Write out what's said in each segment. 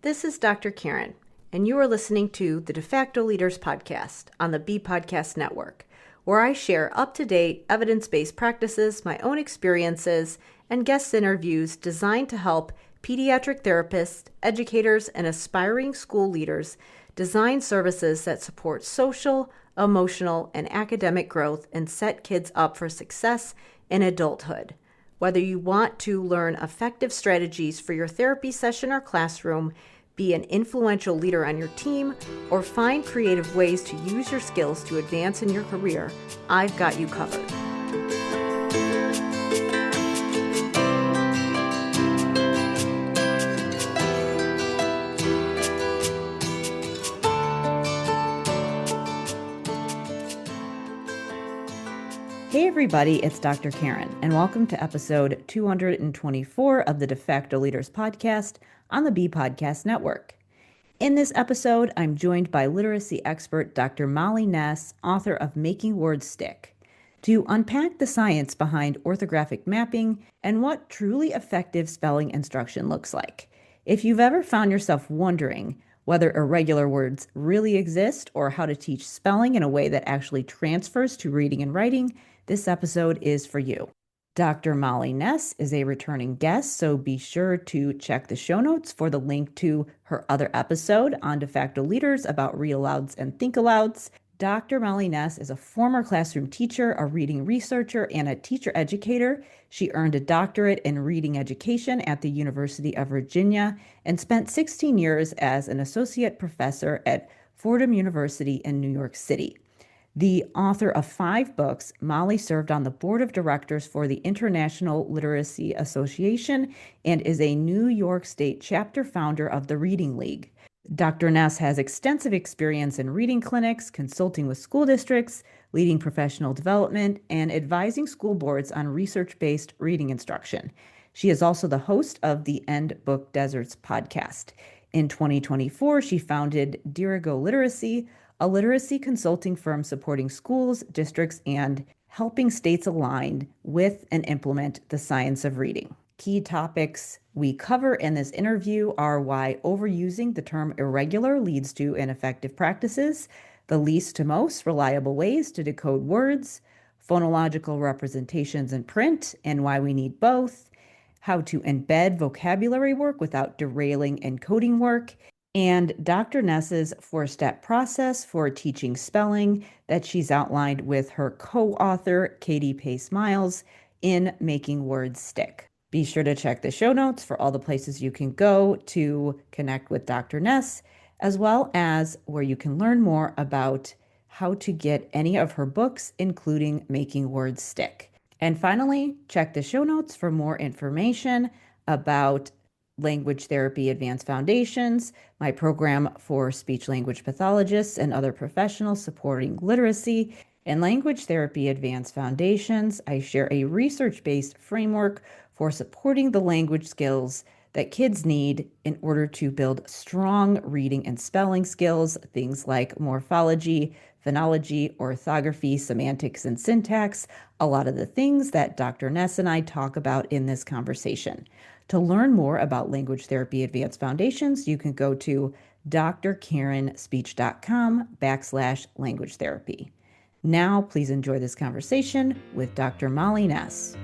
This is Dr. Karen, and you are listening to the De Facto Leaders Podcast on the B Podcast Network, where I share up-to-date, evidence-based practices, my own experiences, and guest interviews designed to help pediatric therapists, educators, and aspiring school leaders design services that support social, emotional, and academic growth and set kids up for success in adulthood. Whether you want to learn effective strategies for your therapy session or classroom, be an influential leader on your team, or find creative ways to use your skills to advance in your career, I've got you covered. Hey everybody, it's Dr. Karen, and welcome to episode 224 of the De Facto Leaders Podcast on the B Podcast Network. In this episode, I'm joined by literacy expert Dr. Molly Ness, author of Making Words Stick, to unpack the science behind orthographic mapping and what truly effective spelling instruction looks like. If you've ever found yourself wondering whether irregular words really exist or how to teach spelling in a way that actually transfers to reading and writing, this episode is for you. Dr. Molly Ness is a returning guest, so be sure to check the show notes for the link to her other episode on De Facto Leaders about read alouds and think alouds. Dr. Molly Ness is a former classroom teacher, a reading researcher, and a teacher educator. She earned a doctorate in reading education at the University of Virginia and spent 16 years as an associate professor at Fordham University in New York City. The author of 5 books, Molly served on the board of directors for the International Literacy Association and is a New York State chapter founder of the Reading League. Dr. Ness has extensive experience in reading clinics, consulting with school districts, leading professional development, and advising school boards on research-based reading instruction. She is also the host of the End Book Deserts podcast. In 2024, she founded Dirigo Literacy, a literacy consulting firm supporting schools, districts, and helping states align with and implement the science of reading. Key topics we cover in this interview are why overusing the term irregular leads to ineffective practices, the least to most reliable ways to decode words, phonological representations in print, and why we need both, how to embed vocabulary work without derailing encoding work, and Dr. Ness's 4-step process for teaching spelling that she's outlined with her co-author, Katie Pace-Miles, in Making Words Stick. Be sure to check the show notes for all the places you can go to connect with Dr. Ness, as well as where you can learn more about how to get any of her books, including Making Words Stick. And finally, check the show notes for more information about Language Therapy Advanced Foundations, my program for speech-language pathologists and other professionals supporting literacy. In Language Therapy Advanced Foundations, I share a research-based framework for supporting the language skills that kids need in order to build strong reading and spelling skills, things like morphology, phonology, orthography, semantics, and syntax, a lot of the things that Dr. Ness and I talk about in this conversation. To learn more about Language Therapy Advanced Foundations, you can go to drkarenspeech.com/language therapy. Now, please enjoy this conversation with Dr. Molly Ness.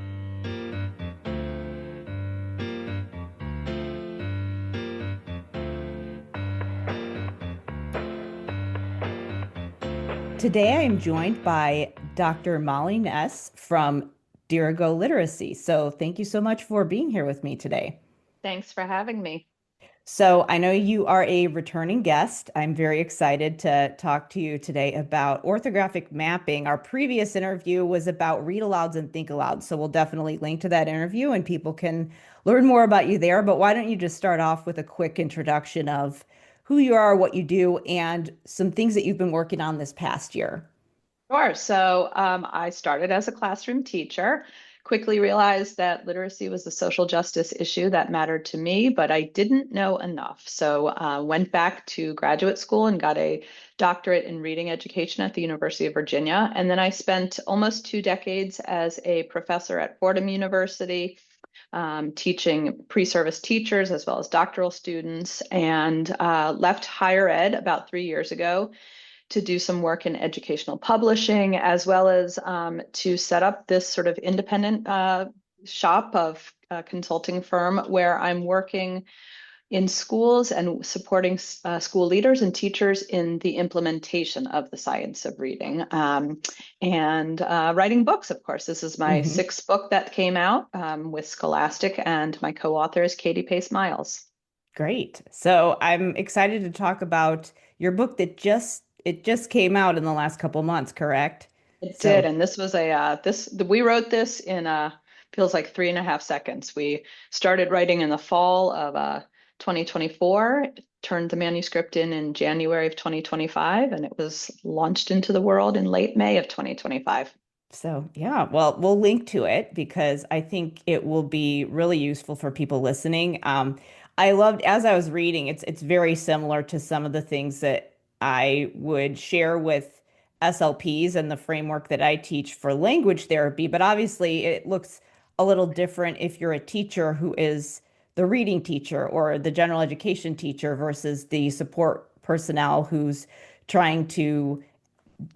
Today, I am joined by Dr. Molly Ness from Dirigo Literacy. So thank you so much for being here with me today. Thanks for having me. So I know you are a returning guest. I'm very excited to talk to you today about orthographic mapping. Our previous interview was about read alouds and think alouds. So we'll definitely link to that interview and people can learn more about you there. But why don't you just start off with a quick introduction of who you are, what you do, and some things that you've been working on this past year? Sure. So I started as a classroom teacher, quickly realized that literacy was a social justice issue that mattered to me, but I didn't know enough. So went back to graduate school and got a doctorate in reading education at the University of Virginia. And then I spent almost 2 decades as a professor at Fordham University, teaching pre-service teachers as well as doctoral students, and left higher ed about 3 years ago to do some work in educational publishing, as well as to set up this sort of independent shop of a consulting firm where I'm working in schools and supporting school leaders and teachers in the implementation of the science of reading, and writing books, of course. This is my sixth book that came out with Scholastic, and my co-author is Katie Pace Miles. Great. So I'm excited to talk about your book that just came out in the last couple months, correct? It did, So and this was we wrote this in feels like 3.5 seconds. We started writing in the fall of 2024, turned the manuscript in January of 2025, and it was launched into the world in late May of 2025. So yeah, well, we'll link to it because I think it will be really useful for people listening. I loved as I was reading, it's very similar to some of the things that I would share with SLPs and the framework that I teach for language therapy, but obviously it looks a little different if you're a teacher who is the reading teacher or the general education teacher versus the support personnel who's trying to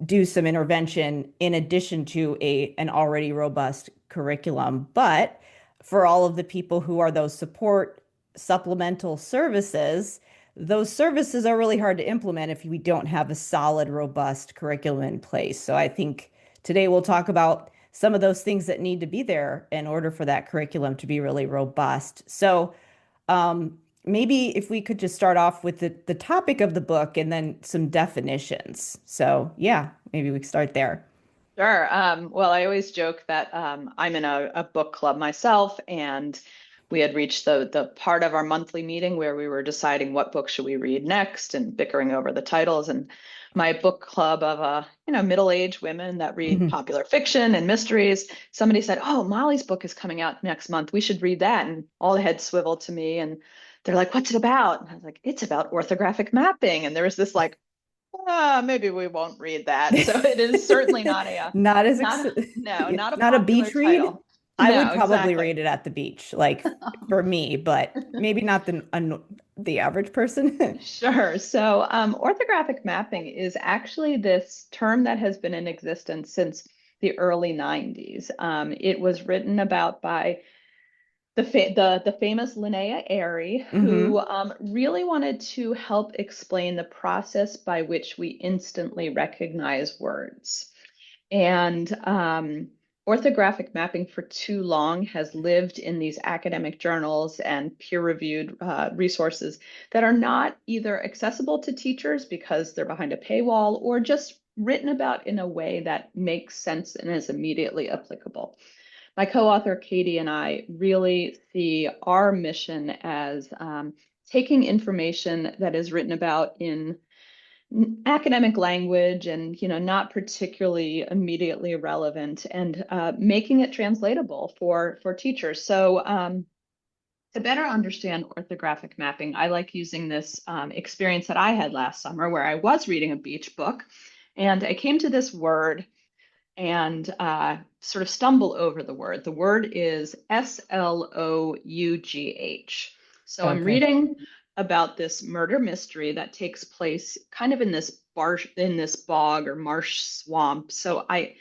do some intervention in addition to an already robust curriculum. But for all of the people who are those support supplemental services, those services are really hard to implement if we don't have a solid, robust curriculum in place. So I think today we'll talk about some of those things that need to be there in order for that curriculum to be really robust. So maybe if we could just start off with the topic of the book and then some definitions. So yeah, maybe we could start there. Sure. Well, I always joke that I'm in a book club myself, and we had reached the part of our monthly meeting where we were deciding what book should we read next and bickering over the titles. And my book club of middle-aged women that read Mhm. popular fiction and mysteries, somebody said, "Oh, Molly's book is coming out next month. We should read that." And all the heads swiveled to me, and they're like, "What's it about?" And I was like, "It's about orthographic mapping." And there was this like, maybe we won't read that. So it is certainly not Not as not a, no, yeah, not a not a popular beach read. title. I would No, probably exactly. read it at the beach, like for me, but maybe not the average person. Sure. So, orthographic mapping is actually this term that has been in existence since the early 90s. It was written about by the famous Linnea Airy, who Hmm. really wanted to help explain the process by which we instantly recognize words. And orthographic mapping for too long has lived in these academic journals and peer-reviewed resources that are not either accessible to teachers because they're behind a paywall, or just written about in a way that makes sense and is immediately applicable. My co-author Katie and I really see our mission as taking information that is written about in academic language and not particularly immediately relevant, and making it translatable for teachers. So to better understand orthographic mapping, I like using this experience that I had last summer where I was reading a beach book and I came to this word and sort of stumble over the word. The word is Sloughh. So I'm Okay. reading about this murder mystery that takes place kind of in this bog or marsh swamp. So I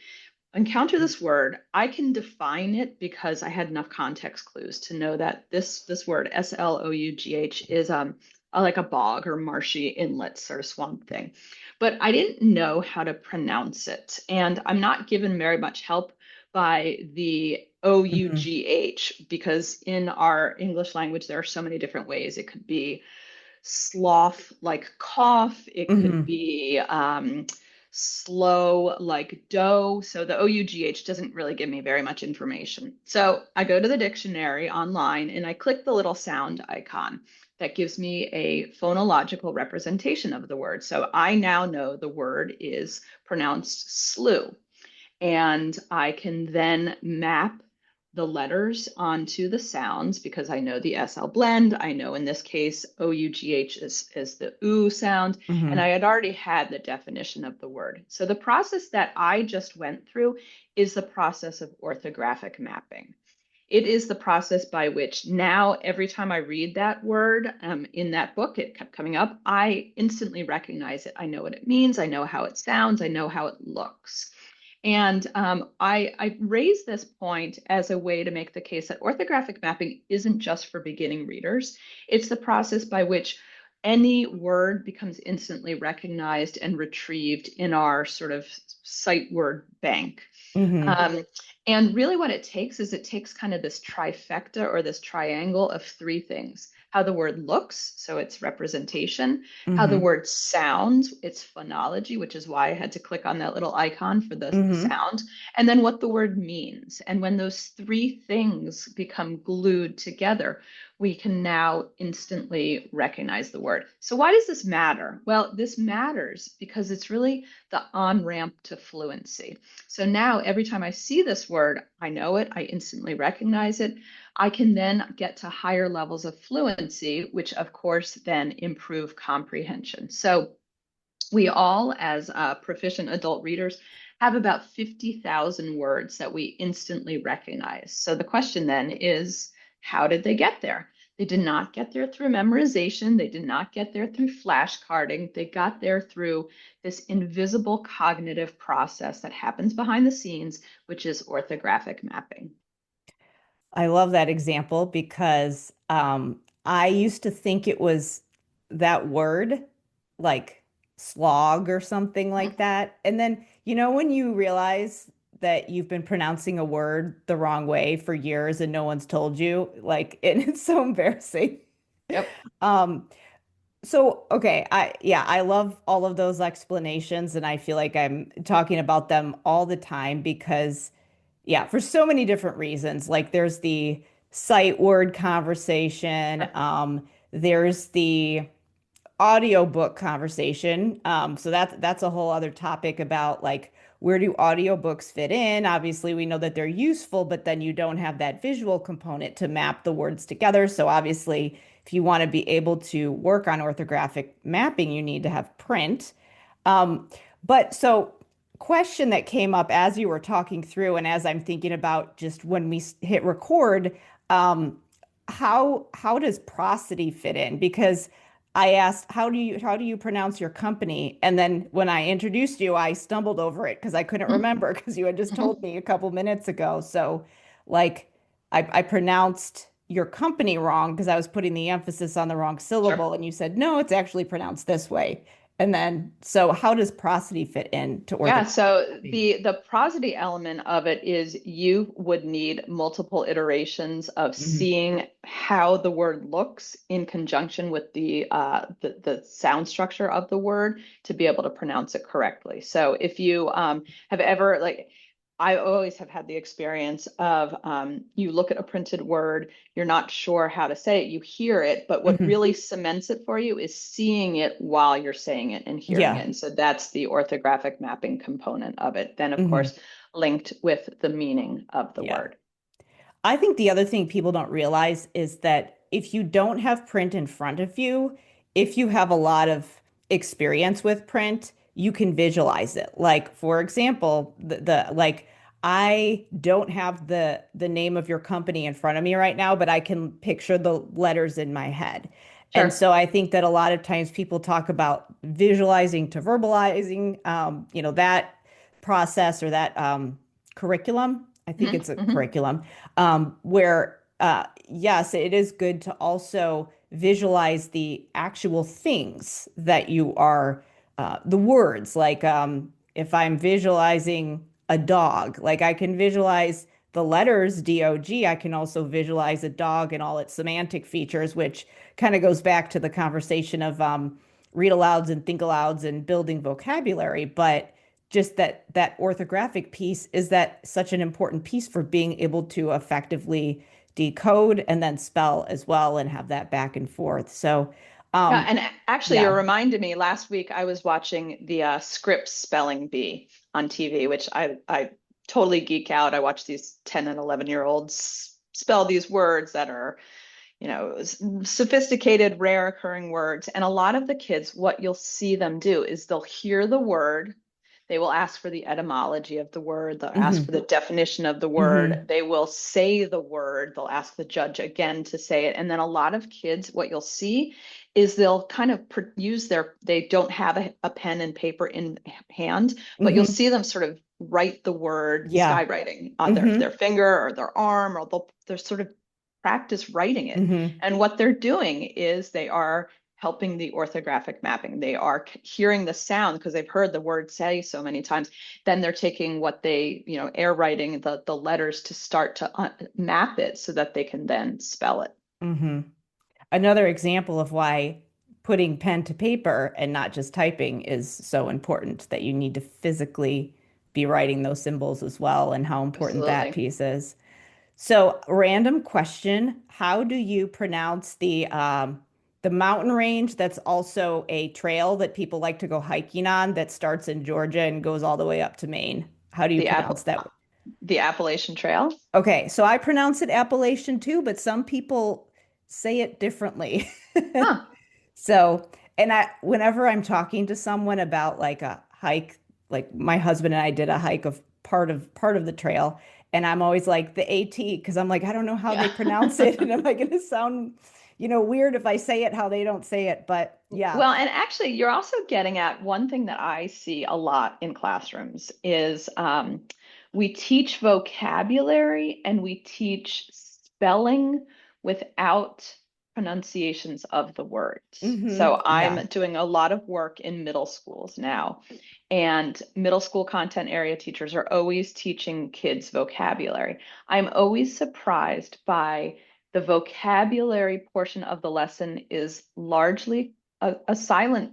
encounter this word. I can define it because I had enough context clues to know that this word Sloughh is like a bog or marshy inlet sort of swamp thing. But I didn't know how to pronounce it, and I'm not given very much help by the Hmm. OUGH because in our English language there are so many different ways. It could be sloth like cough. It could Hmm. be slow like dough. So the OUGH doesn't really give me very much information. So I go to the dictionary online and I click the little sound icon that gives me a phonological representation of the word. So I now know the word is pronounced slew. And I can then map the letters onto the sounds because I know the SL blend. I know in this case, OUGH is the OO sound, and I Hmm. had already had the definition of the word. So the process that I just went through is the process of orthographic mapping. It is the process by which now, every time I read that word in that book, it kept coming up. I instantly recognize it. I know what it means. I know how it sounds. I know how it looks. And I raise this point as a way to make the case that orthographic mapping isn't just for beginning readers. It's the process by which any word becomes instantly recognized and retrieved in our sort of sight word bank. Mm-hmm. Um, and really what it takes is it takes kind of this trifecta or this triangle of three things: how the word looks, so its representation; how the Mm-hmm. word sounds, its phonology, which is why I had to click on that little icon for the Mm-hmm. sound; and then what the word means. And when those three things become glued together, we can now instantly recognize the word. So why does this matter? Well, this matters because it's really the on-ramp to fluency. So now every time I see this word, I know it, I instantly recognize it. I can then get to higher levels of fluency, which of course then improve comprehension. So we all, as proficient adult readers, have about 50,000 words that we instantly recognize. So the question then is, how did they get there? They did not get there through memorization. They did not get there through flashcarding. They got there through this invisible cognitive process that happens behind the scenes, which is orthographic mapping. I love that example because I used to think it was that word, like slog or something like that. And then, when you realize that you've been pronouncing a word the wrong way for years and no one's told you, like, and it's so embarrassing. Yep. Um, so, okay, I love all of those explanations, and I feel like I'm talking about them all the time because, yeah, for so many different reasons. Like there's the sight word conversation, there's the audiobook conversation. So that's a whole other topic about like where do audiobooks fit in? Obviously, we know that they're useful, but then you don't have that visual component to map the words together. So obviously, if you want to be able to work on orthographic mapping, you need to have print. Um, but so question that came up as you were talking through and as I'm thinking about just when we hit record, um, how does prosody fit in? Because I asked, how do you pronounce your company? And then when I introduced you, I stumbled over it because I couldn't remember because you had just told me a couple minutes ago. So like I pronounced your company wrong because I was putting the emphasis on the wrong Sure. syllable, and you said, no, it's actually pronounced this way. And then, so how does prosody fit into Yeah, orthography? so the prosody element of it is you would need multiple iterations of Mhm. seeing how the word looks in conjunction with the sound structure of the word to be able to pronounce it correctly. So if you have ever like I always have had the experience of you look at a printed word, you're not sure how to say it, you hear it, but what Mhm. really cements it for you is seeing it while you're saying it and hearing it. Yeah. And so that's the orthographic mapping component of it. Then, of Mhm. course, linked with the meaning of the Yeah. word. I think the other thing people don't realize is that if you don't have print in front of you, if you have a lot of experience with print, you can visualize it. Like, for example, the like I don't have the name of your company in front of me right now, but I can picture the letters in my head. And Sure. so I think that a lot of times people talk about visualizing to verbalizing, that process or that curriculum. I think Hmm. it's a Hmm. curriculum where, yes, it is good to also visualize the actual things that you are, the words. Like if I'm visualizing a dog, like I can visualize the letters DOG, I can also visualize a dog and all its semantic features, which kind of goes back to the conversation of read alouds and think alouds and building vocabulary. But just that orthographic piece is that such an important piece for being able to effectively decode and then spell as well and have that back and forth. So, Yeah, um, and actually, you yeah. reminded me last week I was watching the Scripps Spelling Bee on TV, which I totally geek out. I watch these 10 and 11-year-olds spell these words that are sophisticated, rare occurring words. And a lot of the kids, what you'll see them do is they'll hear the word, They will ask for the etymology of the word. They'll ask for Hmm. the definition of the word. Hmm. They will say the word. They'll ask the judge again to say it. And then a lot of kids, what you'll see is they'll kind of use they don't have a pen and paper in hand, but you'll Hmm. see them sort of write the word Yeah. skywriting on Hmm. their finger or their arm, or they're sort of practice writing it. Hmm. And what they're doing is they are helping the orthographic mapping. They are hearing the sound because they've heard the word say so many times. Then they're taking what they, air writing the letters to start to map it so that they can then spell it. Hmm. Another example of why putting pen to paper and not just typing is so important, that you need to physically be writing those symbols as well, and how important that Absolutely. piece is. So, random question, how do you pronounce the mountain range that's also a trail that people like to go hiking on, that starts in Georgia and goes all the way up to Maine? How do you The pronounce that? the Appalachian Trail. Okay, so I pronounce it Appalachian too, but some people say it differently. Huh. So, and whenever I'm talking to someone about like a hike, like my husband and I did a hike of part of the trail, and I'm always like the AT, because I'm like, I don't know how they Yeah. pronounce it, and am I going to sound, weird if I say it how they don't say it? But yeah. Well, and actually, you're also getting at one thing that I see a lot in classrooms is we teach vocabulary and we teach spelling without pronunciations of the words. So Yeah. I'm doing a lot of work in middle schools now, and middle school content area teachers are always teaching kids vocabulary. I'm always surprised by the vocabulary portion of the lesson is largely a silent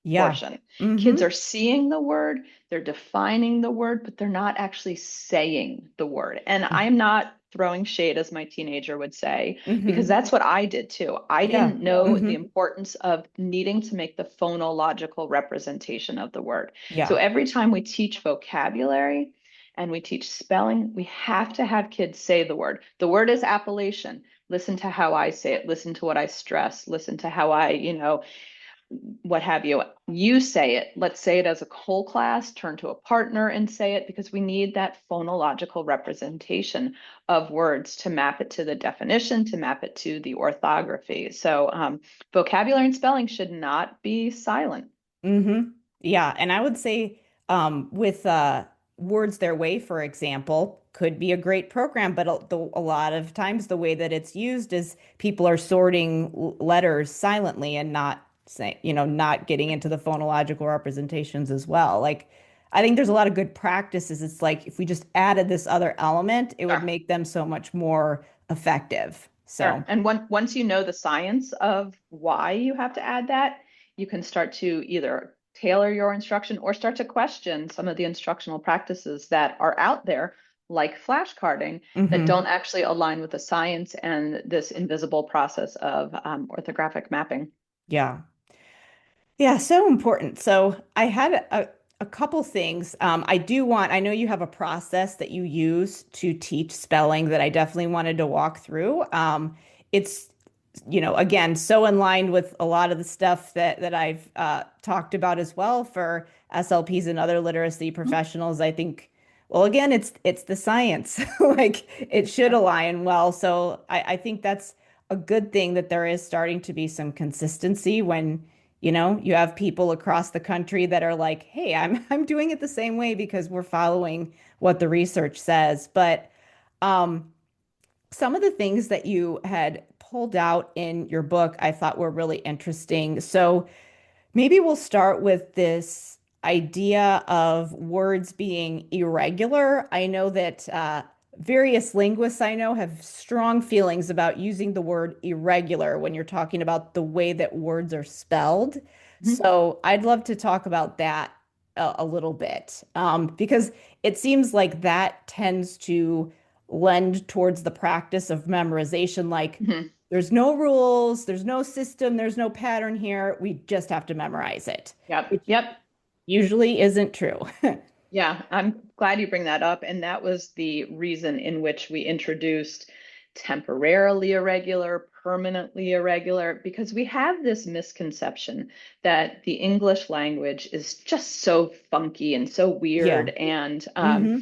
Yeah. portion. Kids Mm-hmm. are seeing the word, they're defining the word, but they're not actually saying the word. And I'm not throwing shade, as my teenager would say, because Mm-hmm. that's what I did too. I Yeah. didn't know the Mm-hmm. importance of needing to make the phonological representation of the word. So Yeah. every time we teach vocabulary and we teach spelling, we have to have kids say the word. The word is Appalachian. Listen to how I say it. Listen to what I stress. Listen to how I, what have you. You say it. Let's say it as a whole class, turn to a partner and say it, because we need that phonological representation of words to map it to the definition, to map it to the orthography. So vocabulary and spelling should not be silent. Mm-hmm. Yeah, and I would say with Words Their Way, for example, could be a great program, but a lot of times the way that it's used is people are sorting letters silently and not saying, not getting into the phonological representations as well. Like, I think there's a lot of good practices. It's like if we just added this other element, it would Sure. make them so much more effective. Sure. So, And once you know the science of why you have to add that, you can start to either tailor your instruction or start to question some of the instructional practices that are out there, like flashcarding, that mhm. don't actually align with the science and this invisible process of orthographic mapping. Yeah. Yeah, so important. So I had a couple things. I know you have a process that you use to teach spelling that I definitely wanted to walk through. It's, again, so in line with a lot of the stuff that I've talked about as well for SLPs and other literacy professionals. I think, well, again, it's the science. Like it should Yep. align well. So I think that's a good thing that there is starting to be some consistency when you have people across the country that are like, "Hey, I'm doing it the same way because we're following what the research says." But um, some of the things that you had pulled out in your book, I thought were really interesting. So maybe we'll start with this idea of words being irregular. I know that various linguists I know have strong feelings about using the word irregular when you're talking about the way that words are spelled. Mhm. So I'd love to talk about that a little bit because it seems like that tends to lend towards the practice of memorization, like Mhm. there's no rules, there's no system, there's no pattern here. We just have to memorize it, Yep. which Yep. usually isn't true. Yeah, I'm glad you bring that up. And that was the reason in which we introduced temporarily irregular, permanently irregular, because we have this misconception that the English language is just so funky and so weird. Yeah. And Mm-hmm.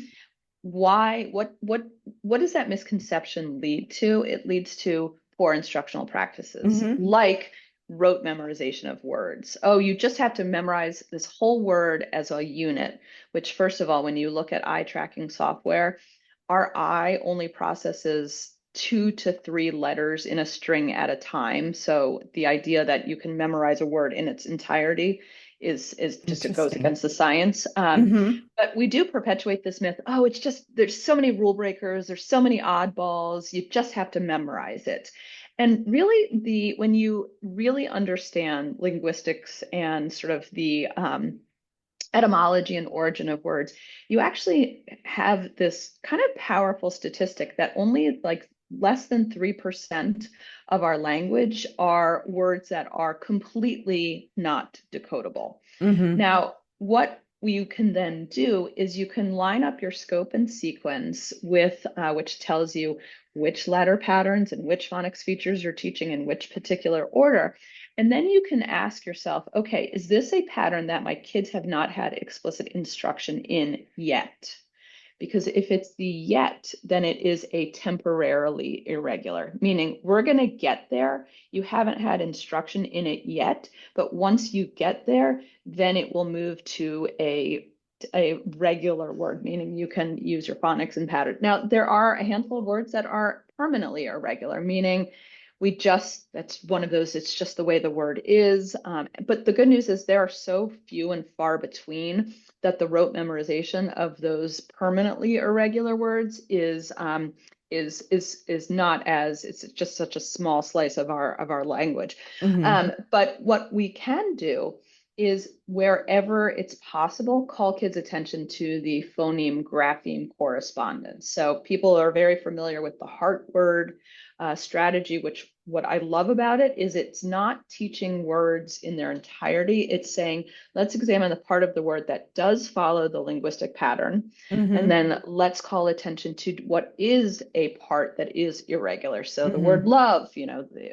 what does that misconception lead to? It leads to poor instructional practices, Mm-hmm. like rote memorization of words. Oh, you just have to memorize this whole word as a unit, which, first of all, when you look at eye tracking software, our eye only processes 2 to 3 letters in a string at a time. So the idea that you can memorize a word in its entirety is just, it goes Interesting. against the science. Mm-hmm. But we do perpetuate this myth. Oh, it's just, there's so many rule breakers, there's so many oddballs, you just have to memorize it. And really, when you really understand linguistics and sort of the etymology and origin of words, you actually have this kind of powerful statistic that only like less than 3% of our language are words that are completely not decodable. Mm-hmm. Now, what you can then do is you can line up your scope and sequence with which tells you which letter patterns and which phonics features you're teaching in which particular order. And then you can ask yourself, okay, is this a pattern that my kids have not had explicit instruction in yet? Because if it's the yet, then it is a temporarily irregular, meaning we're going to get there. You haven't had instruction in it yet, but once you get there, then it will move to a regular word, meaning you can use your phonics and pattern. Now, there are a handful of words that are permanently irregular, meaning that's one of those, it's just the way the word is. But the good news is there are so few and far between that the rote memorization of those permanently irregular words is not as, it's just such a small slice of our language. Mm-hmm. But what we can do is, wherever it's possible, call kids' attention to the phoneme grapheme correspondence. So people are very familiar with the heart word strategy, which what I love about it is it's not teaching words in their entirety. It's saying, let's examine the part of the word that does follow the linguistic pattern. And Mm-hmm. then let's call attention to what is a part that is irregular. So the word Mm-hmm. love,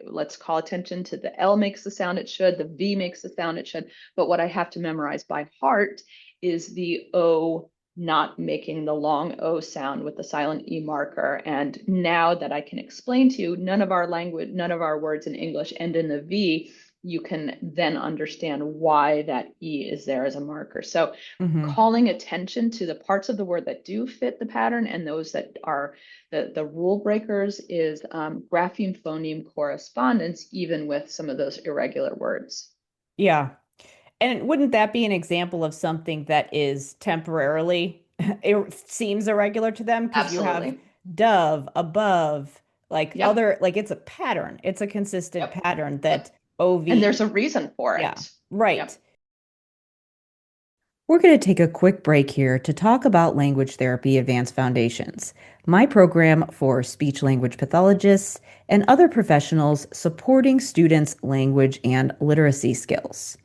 let's call attention to the L makes the sound it should, the V makes the sound it should. But what I have to memorize by heart is the O not making the long O sound with the silent E marker. And now that I can explain to you, none of our words in English end in the V, you can then understand why that E is there as a marker. So Mm-hmm. calling attention to the parts of the word that do fit the pattern and those that are the rule breakers is grapheme phoneme correspondence, even with some of those irregular words. Yeah. And wouldn't that be an example of something that is temporarily, it seems irregular to them because you have Absolutely. dove, above, Yep. like it's a pattern. It's a consistent Yep. pattern Yep. that And OV, there's a reason for yeah, it. right. Yep. We're going to take a quick break here to talk about Language Therapy Advanced Foundations, my program for speech language pathologists and other professionals supporting students' language and literacy skills.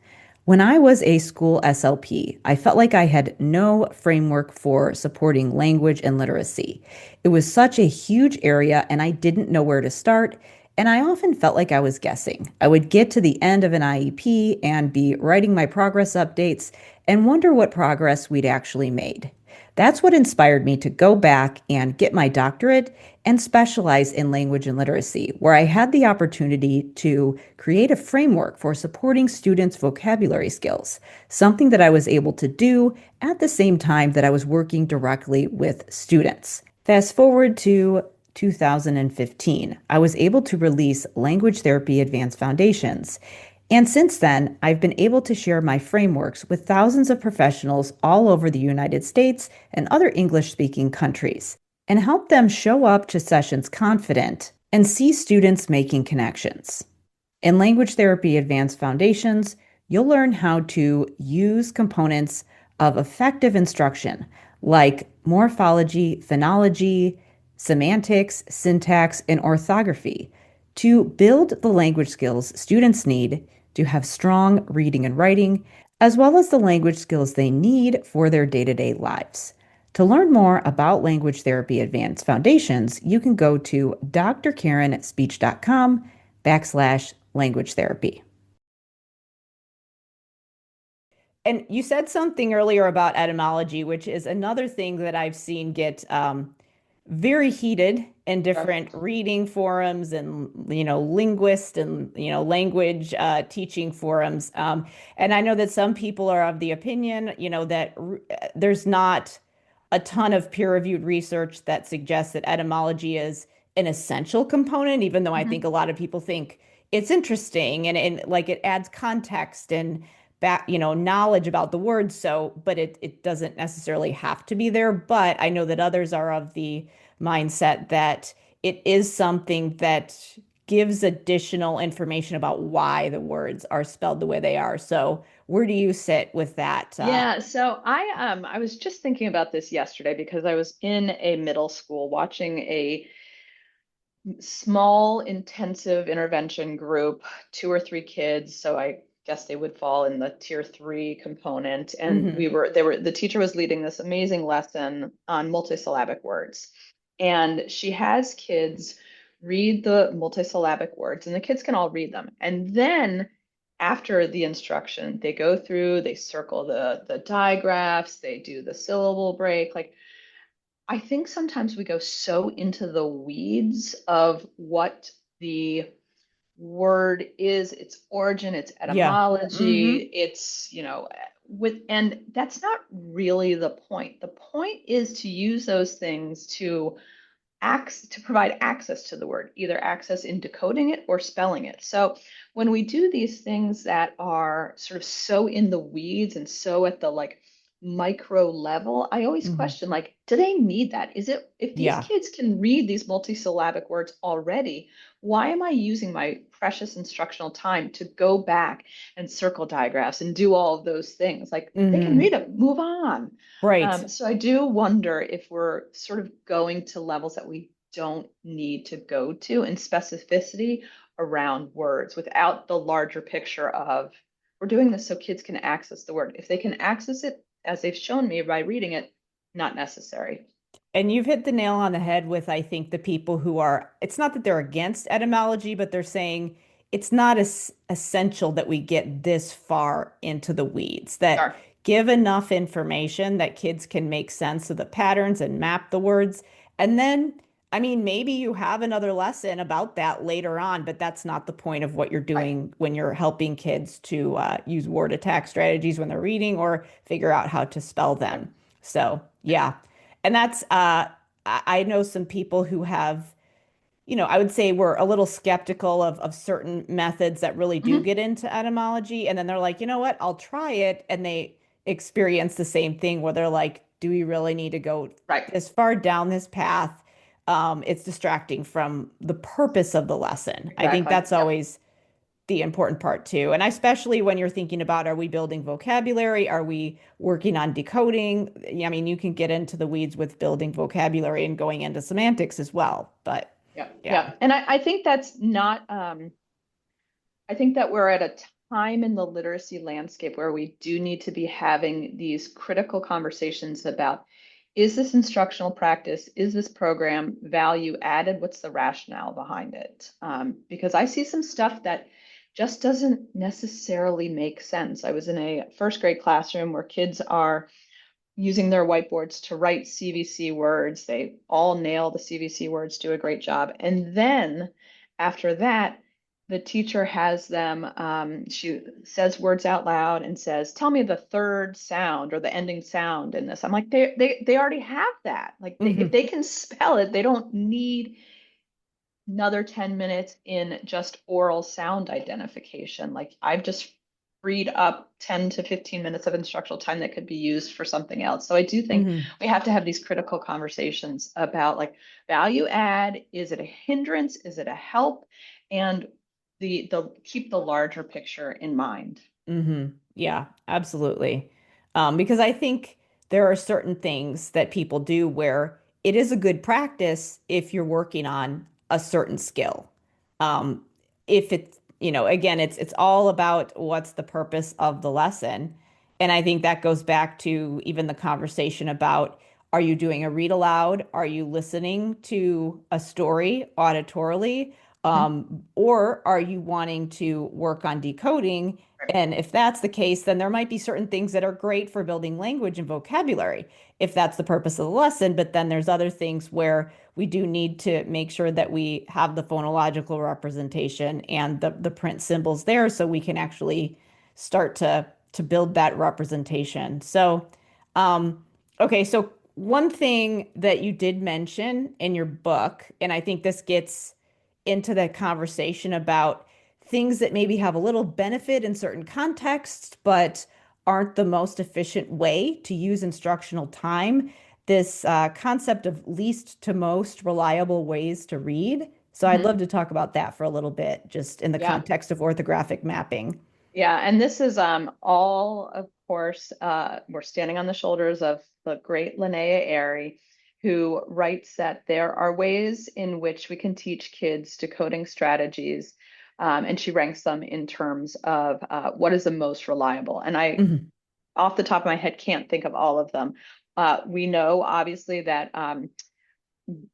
When I was a school SLP, I felt like I had no framework for supporting language and literacy. It was such a huge area, and I didn't know where to start, and I often felt like I was guessing. I would get to the end of an IEP and be writing my progress updates and wonder what progress we'd actually made. That's what inspired me to go back and get my doctorate and specialize in language and literacy, where I had the opportunity to create a framework for supporting students' vocabulary skills, something that I was able to do at the same time that I was working directly with students. Fast forward to 2015, I was able to release Language Therapy Advanced Foundations. And since then, I've been able to share my frameworks with thousands of professionals all over the United States and other English speaking countries and help them show up to sessions confident and see students making connections. In Language Therapy Advanced Foundations, you'll learn how to use components of effective instruction like morphology, phonology, semantics, syntax, and orthography to build the language skills students need to have strong reading and writing, as well as the language skills they need for their day-to-day lives. To learn more about Language Therapy Advanced Foundations, you can go to drkarenspeech.com /language therapy. And you said something earlier about etymology, which is another thing that I've seen get very heated in different reading forums and linguist and language teaching forums. And I know that some people are of the opinion that there's not a ton of peer-reviewed research that suggests that etymology is an essential component, even though I think a lot of people think it's interesting and like it adds context and back, knowledge about the words. So, but it doesn't necessarily have to be there. But I know that others are of the mindset that it is something that gives additional information about why the words are spelled the way they are. So, where do you sit with that? Yeah, so I was just thinking about this yesterday because I was in a middle school watching a small intensive intervention group, 2 or 3 kids. So I guess they would fall in the tier 3 component. And Hmm. the teacher was leading this amazing lesson on multisyllabic words. And she has kids read the multisyllabic words, and the kids can all read them. And then after the instruction, they go through, they circle the digraphs, they do the syllable break. Like I think sometimes we go so into the weeds of what the word is, its origin, its Yeah. etymology, Hmm. and that's not really the point. The point is to use those things to provide access to the word, either access in decoding it or spelling it. So when we do these things that are sort of so in the weeds and so at the like micro level, I always Hmm. question like, do they need that? Is it if these Yeah. kids can read these multisyllabic words already, why am I using my precious instructional time to go back and circle digraphs and do all of those things? Like they can Hmm. read it, move on. Right. So I do wonder if we're sort of going to levels that we don't need to go to in specificity around words without the larger picture of we're doing this so kids can access the word. If they can access it, as they've shown me by reading it, not necessary. And you've hit the nail on the head with, I think, the people who are, it's not that they're against etymology, but they're saying it's not as essential that we get this far into the weeds, that Sure. give enough information that kids can make sense of the patterns and map the words. And then, I mean, maybe you have another lesson about that later on, but that's not the point of what you're Right. doing when you're helping kids to use word attack strategies when they're reading or figure out how to spell Right. them. So, yeah. And that's I know some people who have, I would say we're a little skeptical of certain methods that really do Mhm. get into etymology. And then they're like, you know what, I'll try it. And they experience the same thing where they're like, do we really need to go Right. this far down this path? It's distracting from the purpose of the lesson. I think Exactly. that's Yep. always the important part too. And especially when you're thinking about, are we building vocabulary? Are we working on decoding? Yeah, I mean, you can get into the weeds with building vocabulary and going into semantics as well. But Yep. yeah. Yep. And I think that's not I think that we're at a time in the literacy landscape where we do need to be having these critical conversations about is this instructional practice? Is this program value added? What's the rationale behind it? Because I see some stuff that just doesn't necessarily make sense. I was in a first grade classroom where kids are using their whiteboards to write CVC words. They all nail the CVC words, do a great job. And then after that, the teacher has them, she says words out loud and says, tell me the third sound or the ending sound in this. I'm like, they already have that. Like if Hmm. they can spell it, they don't need another 10 minutes in just oral sound identification. Like I've just freed up 10 to 15 minutes of instructional time that could be used for something else. So I do think Hmm. we have to have these critical conversations about like value add, is it a hindrance, is it a help? And the keep the larger picture in mind. Hmm. Yeah, absolutely. Because I think there are certain things that people do where it is a good practice if you're working on a certain skill. Um, if it's, again, it's all about what's the purpose of the lesson. And I think that goes back to even the conversation about, are you doing a read aloud? Are you listening to a story auditorily? Mhm. Or are you wanting to work on decoding? And if that's the case, then there might be certain things that are great for building language and vocabulary, if that's the purpose of the lesson. But then there's other things where we do need to make sure that we have the phonological representation and the print symbols there so we can actually start to build that representation. So, okay, so one thing that you did mention in your book, and I think this gets into the conversation about things that maybe have a little benefit in certain contexts, but aren't the most efficient way to use instructional time. This concept of least to most reliable ways to read. So I'd Mhm. love to talk about that for a little bit, just in the Yeah. context of orthographic mapping. Yeah, and this is all, of course, we're standing on the shoulders of the great Linnea Airy, who writes that there are ways in which we can teach kids decoding strategies, and she ranks them in terms of what is the most reliable. And I, Mhm. off the top of my head, can't think of all of them. We know obviously that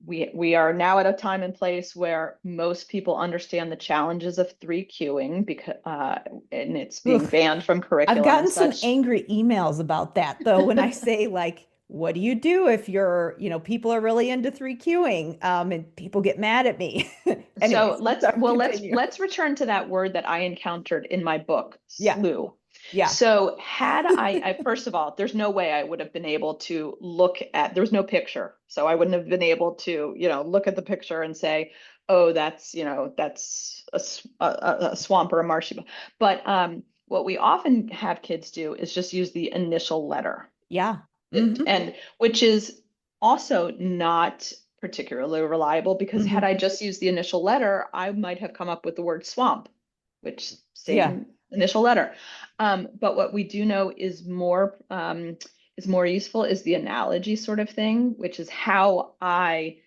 we are now at a time and place where most people understand the challenges of three queuing because and it's being Ugh. banned from I've curriculum and gotten some such. angry emails about that though, when I say like, what do you do if people are really into three queuing? And people get mad at me. So Anyways, sorry, continue. let's return to that word that I encountered in my book, Yeah, slew. yeah. So had I first of all, there's no way I would have been able to look at, there was no picture. So I wouldn't have been able to, look at the picture and say, oh, that's a swamp or a marshy. But what we often have kids do is just use the initial letter. Yeah. Hmm. And which is also not particularly reliable because had Hmm. I just used the initial letter, I might have come up with the word swamp, which Yeah. same initial letter. But what we do know is more useful is the analogy sort of thing, which is how I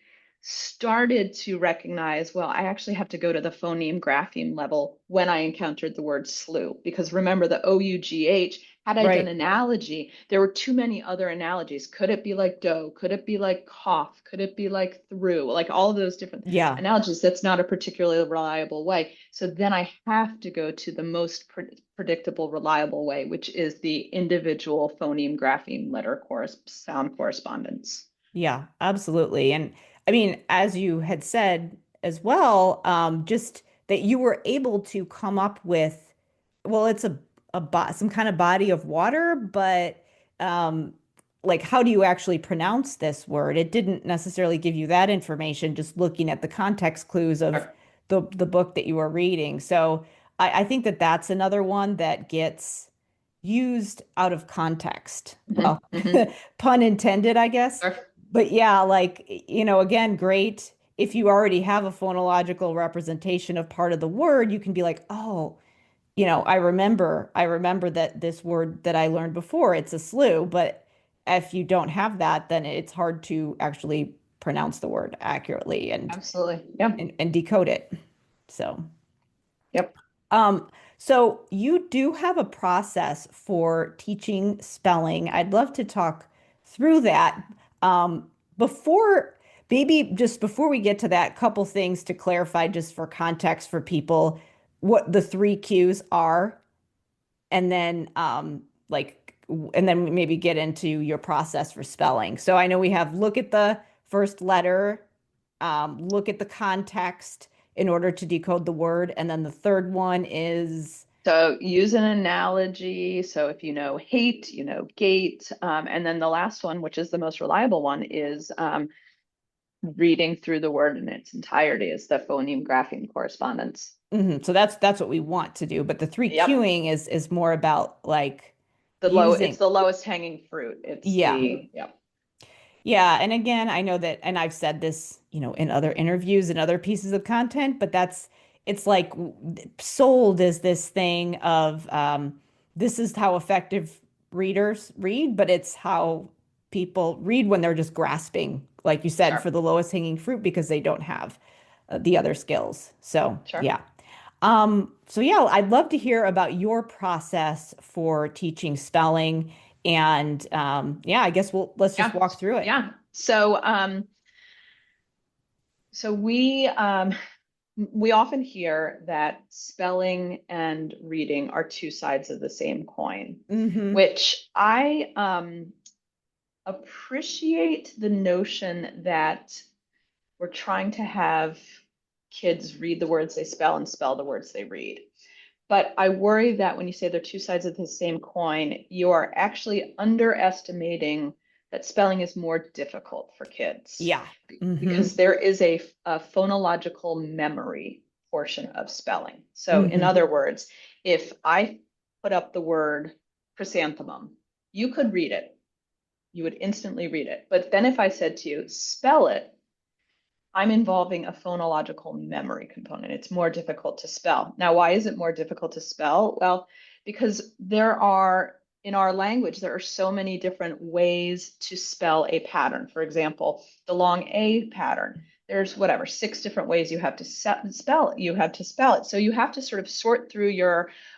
started to recognize, well, I actually have to go to the phoneme grapheme level when I encountered the word slew. Because remember the OUGH, had I done Right. analogy, there were too many other analogies. Could it be like dough? Could it be like cough? Could it be like through? Like all of those different Yeah. analogies. That's not a particularly reliable way. So then I have to go to the most predictable, reliable way, which is the individual phoneme grapheme letter sound correspondence. Yeah, absolutely. And I mean, as you had said as well, just that you were able to come up with, well, it's some kind of body of water, but um, like, how do you actually pronounce this word? It didn't necessarily give you that information, just looking at the context clues of Sure. the book that you were reading. So I think that that's another one that gets used out of context. Mhm, Well, mhm. pun intended, I guess. Sure. But yeah, like, again, great. If you already have a phonological representation of part of the word, you can be like, oh, I remember that this word that I learned before, it's a slew. But if you don't have that, then it's hard to actually pronounce the word accurately Absolutely. Yeah. and decode it. So. Yep. Um, so you do have a process for teaching spelling. I'd love to talk through that. Before, maybe just before we get to that, couple things to clarify just for context for people, what the three Qs are, and then and then maybe get into your process for spelling. So I know we have look at the first letter, look at the context in order to decode the word. And then the third one is, So use an analogy. So if you know hate, you know gate. And then the last one, which is the most reliable one, is reading through the word in its entirety is the phoneme grapheme correspondence. mhm, so that's what we want to do. But the three Yep. queuing is more about like It's using, the lowest hanging fruit. It's yeah. the, yep. Yeah, and again, I know that, and I've said this, in other interviews and other pieces of content, but it's like sold as this thing of this is how effective readers read, but it's how people read when they're just grasping, like you said, for Sure. the lowest hanging fruit because they don't have the other skills. So, Sure. yeah. So yeah, I'd love to hear about your process for teaching spelling. And yeah, I guess let's just Yeah. walk through it. Yeah. So we we often hear that spelling and reading are two sides of the same coin, Mm-hmm. which I appreciate the notion that we're trying to have kids read the words they spell and spell the words they read. But I worry that when you say they're two sides of the same coin, you are actually underestimating that spelling is more difficult for kids Yeah. Mm-hmm. because there is a phonological memory portion of spelling. So, in Mm-hmm. other words, if I put up the word chrysanthemum, you could read it. You would instantly read it. But then if I said to you, spell it, I'm involving a phonological memory component. It's more difficult to spell. Now, why is it more difficult to spell? Well, because in our language, there are so many different ways to spell a pattern. For example, the long A pattern, there's whatever, 6 different ways you have to spell it. You have to spell it. So you have to sort of sort through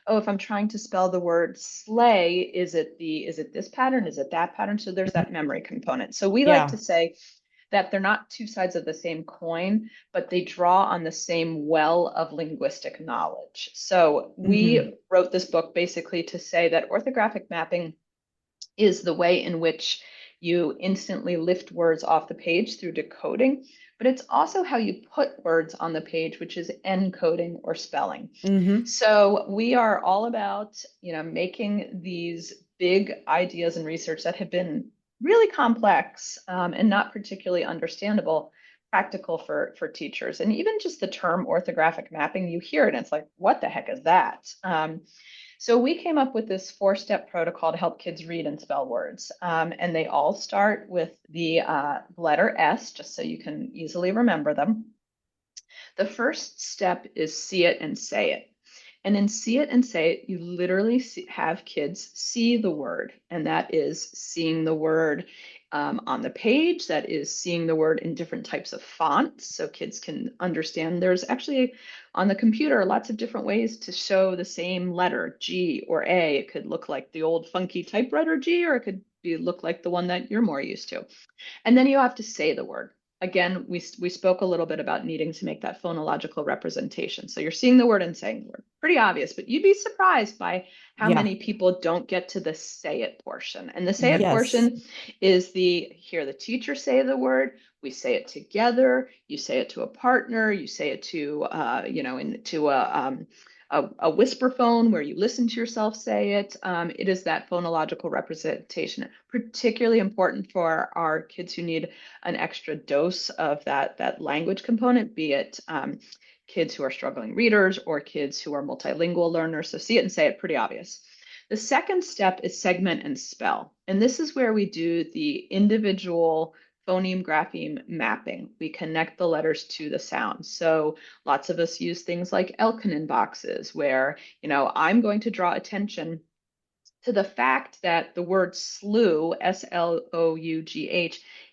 if I'm trying to spell the word sleigh, is it this pattern? Is it that pattern? So there's that memory component. So we like Yeah. to say that they're not two sides of the same coin, but they draw on the same well of linguistic knowledge. So Mm-hmm. we wrote this book basically to say that orthographic mapping is the way in which you instantly lift words off the page through decoding, but it's also how you put words on the page, which is encoding or spelling. Mm-hmm. So we are all about, making these big ideas and research that have been really complex and not particularly understandable practical for teachers. And even just the term orthographic mapping, you hear it and it's like, what the heck is that? So we came up with this 4-step protocol to help kids read and spell words. And they all start with the letter S, just so you can easily remember them. The first step is see it and say it. And in see it and say it, you literally have kids see the word, and that is seeing the word on the page. That is seeing the word in different types of fonts, so kids can understand. There's actually on the computer lots of different ways to show the same letter, G or A. It could look like the old funky typewriter G, or it could look like the one that you're more used to. And then you have to say the word. Again, we spoke a little bit about needing to make that phonological representation. So you're seeing the word and saying the word. Pretty obvious, but you'd be surprised by how Yeah. many people don't get to the say it portion. And the say it Yes. portion is hear the teacher say the word, we say it together, you say it to a partner, you say it to into a whisper phone where you listen to yourself say it. It is that phonological representation, particularly important for our kids who need an extra dose of that language component, be it kids who are struggling readers or kids who are multilingual learners. So see it and say it, pretty obvious. The second step is segment and spell. And this is where we do the individual phoneme grapheme mapping. We connect the letters to the sounds. So lots of us use things like Elkanon boxes where, I'm going to draw attention to the fact that the word slew, Slough,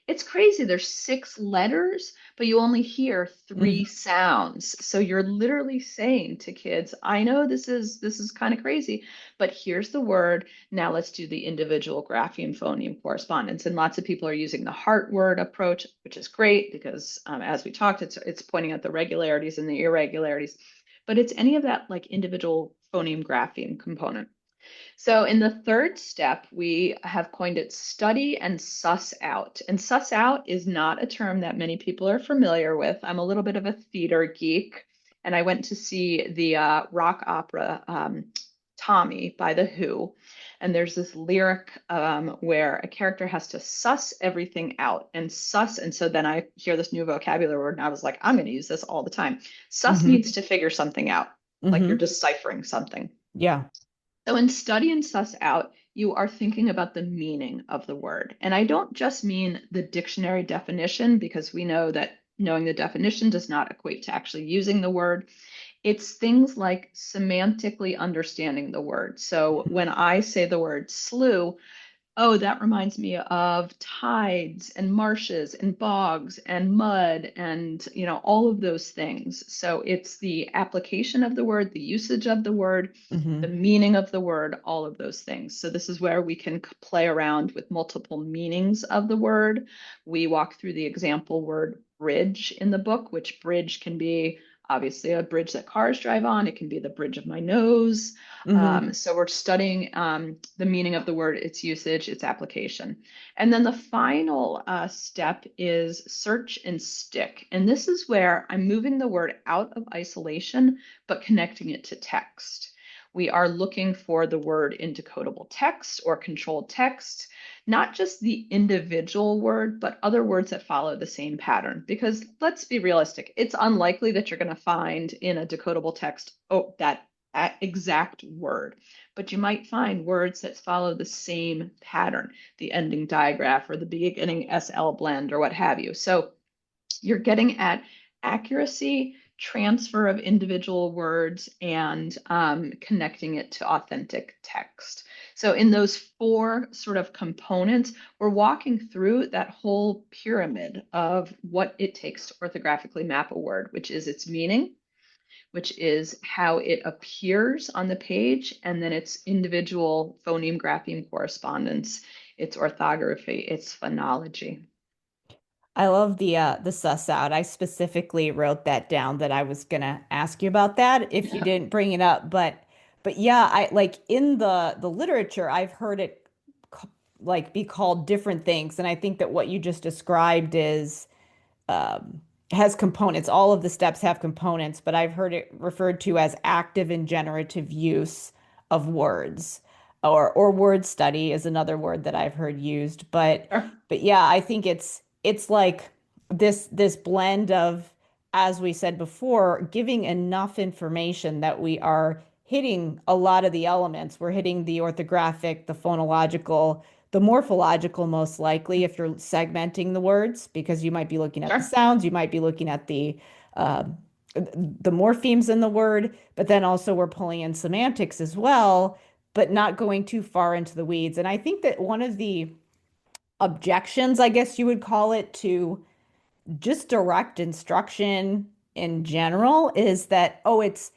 it's crazy. There's 6 letters, but you only hear Mm-hmm. 3 sounds. So you're literally saying to kids, I know this is kind of crazy, but here's the word. Now let's do the individual grapheme phoneme correspondence. And lots of people are using the heart word approach, which is great because as we talked, it's pointing at the regularities and the irregularities, but it's any of that like individual phoneme grapheme component. So in the third step, we have coined it study and suss out. And suss out is not a term that many people are familiar with. I'm a little bit of a theater geek, and I went to see the rock opera Tommy by The Who. And there's this lyric where a character has to suss everything out and suss. And so then I hear this new vocabulary word, and I was like, I'm going to use this all the time. Suss Mm-hmm. means to figure something out, like you're Mm-hmm. deciphering something. Yeah. So in study and suss out, you are thinking about the meaning of the word. And I don't just mean the dictionary definition, because we know that knowing the definition does not equate to actually using the word. It's things like semantically understanding the word. So when I say the word slew, oh, that reminds me of tides and marshes and bogs and mud and, all of those things. So it's the application of the word, the usage of the word, the Mm-hmm. meaning of the word, all of those things. So this is where we can play around with multiple meanings of the word. We walk through the example word bridge in the book, which bridge can be obviously a bridge that cars drive on. It can be the bridge of my nose. Mm-hmm. So we're studying the meaning of the word, its usage, its application. And then the final step is search and stick. And this is where I'm moving the word out of isolation, but connecting it to text. We are looking for the word in decodable text or controlled text, not just the individual word, but other words that follow the same pattern. Because let's be realistic, it's unlikely that you're going to find in a decodable text, oh, that exact word, but you might find words that follow the same pattern, the ending digraph or the beginning SL blend or what have you. So you're getting at accuracy, transfer of individual words, and connecting it to authentic text. So in those four sort of components, we're walking through that whole pyramid of what it takes to orthographically map a word, which is its meaning, which is how it appears on the page, and then its individual phoneme grapheme correspondence, its orthography, its phonology. I love the suss out. I specifically wrote that down that I was gonna ask you about that if you Yeah. didn't bring it up. But yeah, I like in the literature, I've heard it like be called different things. And I think that what you just described is um, has components. All of the steps have components, but I've heard it referred to as active and generative use of words, or word study is another word that I've heard used. Sure. But yeah, I think it's like this blend of, as we said before, giving enough information that we are hitting a lot of the elements. We're hitting the orthographic, the phonological, the morphological, most likely, if you're segmenting the words, because you might be looking at the Sure. sounds, you might be looking at uh, the morphemes in the word, but then also we're pulling in semantics as well, but not going too far into the weeds. And I think that one of the objections, I guess you would call it, to just direct instruction in general is that, oh, it's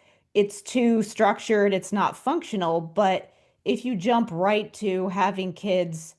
too structured, it's not functional. But if you jump right to having kids